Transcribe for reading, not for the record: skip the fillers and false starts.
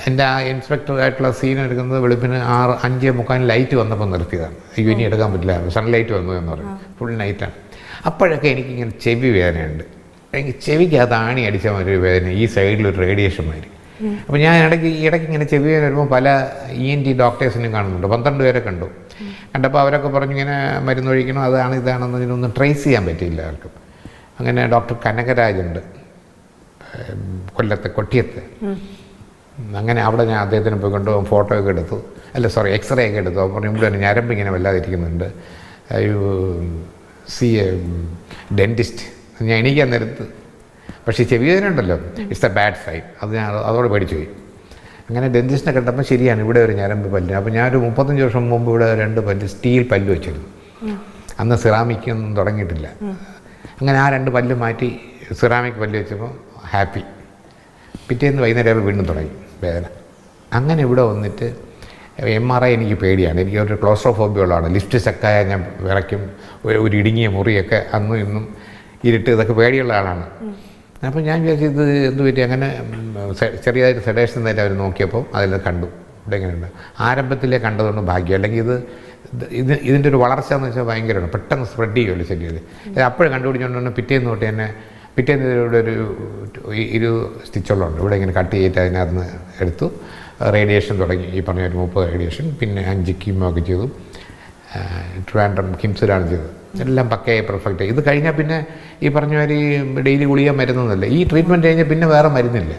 എൻ്റെ ആ ഇൻസ്പെക്ടറായിട്ടുള്ള സീൻ എടുക്കുന്നത് വെളുപ്പിന് 5:45 ലൈറ്റ് വന്നപ്പോൾ നിർത്തിയതാണ്. അയ്യോ ഇനി എടുക്കാൻ പറ്റില്ല, സൺലൈറ്റ് വന്നു എന്ന് പറയും. ഫുൾ നൈറ്റാണ്. അപ്പോഴൊക്കെ എനിക്കിങ്ങനെ ചെവി വേദനയുണ്ട്. എനിക്ക് ചെവിക്കകത്ത് ആണി അടിച്ച മാതിരി ഒരു വേദന, ഈ സൈഡിലൊരു റേഡിയേഷൻ മാതിരി. അപ്പോൾ ഞാൻ ഇടയ്ക്ക് ഇങ്ങനെ ചെവി വേദന വരുമ്പോൾ പല ENT ഡോക്ടേഴ്സിനും കാണുന്നുണ്ട്. 12 പേരെ കണ്ടു. കണ്ടപ്പോൾ അവരൊക്കെ പറഞ്ഞു ഇങ്ങനെ മരുന്ന് ഒഴിക്കണം, അതാണ് ഇതാണെന്ന് ഇതിനൊന്നും ട്രേസ് ചെയ്യാൻ പറ്റിയില്ല ആർക്കും. അങ്ങനെ ഡോക്ടർ കനകരാജുണ്ട് കൊല്ലത്ത്, കൊട്ടിയത്ത്. അങ്ങനെ അവിടെ ഞാൻ അദ്ദേഹത്തിന് പോയി കൊണ്ട് ഫോട്ടോ ഒക്കെ എടുത്തു, എക്സ്റേ ഒക്കെ എടുത്തു. അപ്പോൾ ഇവിടെ ഞരമ്പ് ഇങ്ങനെ വല്ലാതിരിക്കുന്നുണ്ട്, സി എ ഡെൻറ്റിസ്റ്റ്. ഞാൻ എനിക്ക് അന്നേരത്ത് പക്ഷേ ചെവി വേദന ഉണ്ടല്ലോ, ഇറ്റ്സ് എ ബാഡ് സൈൻ. അത് ഞാൻ അതോടെ പഠിച്ചു പോയി. അങ്ങനെ ഡെൻറ്റിസ്റ്റിനെ കണ്ടപ്പോൾ ശരിയാണ്, ഇവിടെ ഒരു ഞരമ്പ് പല്ല്. അപ്പോൾ ഞാനൊരു 35 വർഷം മുമ്പ് ഇവിടെ 2 പല്ല് സ്റ്റീൽ പല്ല് വെച്ചിരുന്നു. അന്ന് സിറാമിക്കൊന്നും തുടങ്ങിയിട്ടില്ല. അങ്ങനെ ആ 2 പല്ല് മാറ്റി സിറാമിക് പല്ല് വെച്ചപ്പോൾ ഹാപ്പി. പിറ്റേന്ന് വൈകുന്നേരം വീണ്ടും തുടങ്ങി വേദന. അങ്ങനെ ഇവിടെ വന്നിട്ട് MRI എനിക്ക് പേടിയാണ്. എനിക്ക് ഒരു ക്ലോസ്ട്രോഫോബിയ ഉള്ളതാണ്. ലിഫ്റ്റ് ചെക്കായാൽ ഞാൻ വിറയ്ക്കും. ഒരു ഇടുങ്ങിയ മുറിയൊക്കെ അന്നും ഇന്നും ഇരുട്ട് ഇതൊക്കെ പേടിയുള്ള ആളാണ്. അപ്പോൾ ഞാൻ വിചാരിച്ചു ഇത് എന്ത് പറ്റി. അങ്ങനെ ചെറിയതായിട്ട് സെഡേഷൻ തന്നെ അവർ നോക്കിയപ്പോൾ അതിൽ കണ്ടു ഇവിടെ എങ്ങനെയുണ്ട്. ആരംഭത്തിലേ കണ്ടതുകൊണ്ട് ഭാഗ്യം. അല്ലെങ്കിൽ ഇതിൻ്റെ ഒരു വളർച്ച എന്ന് വെച്ചാൽ ഭയങ്കരമാണ്, പെട്ടെന്ന് സ്പ്രെഡ് ചെയ്യുമല്ലോ ശരീരത്തിൽ. ഇത് അപ്പോഴും കണ്ടുപിടിച്ചുകൊണ്ടുതന്നെ പിറ്റേന്ന് തൊട്ട് തന്നെ ഇവിടെ ഒരു 20 സ്റ്റിച്ചുകളുണ്ട്. ഇവിടെ ഇങ്ങനെ കട്ട് ചെയ്തിട്ട് അതിനകത്ത് നിന്ന് എടുത്തു. റേഡിയേഷൻ തുടങ്ങി, ഈ പറഞ്ഞ ഒരു 30 റേഡിയേഷൻ, പിന്നെ 5 കീമോ ഒക്കെ ചെയ്തു. ട്രിവാൻഡ്രം കിംസിലാണ് ചെയ്തത്. എല്ലാം പക്കയായി പെർഫെക്റ്റ്. ഇത് കഴിഞ്ഞാൽ പിന്നെ ഈ പറഞ്ഞ മാതിരി ഡെയിലി ഗുളിക മരുന്നൊന്നുമില്ല. ഈ ട്രീറ്റ്മെൻറ്റ് കഴിഞ്ഞാൽ പിന്നെ വേറെ മരുന്നില്ല.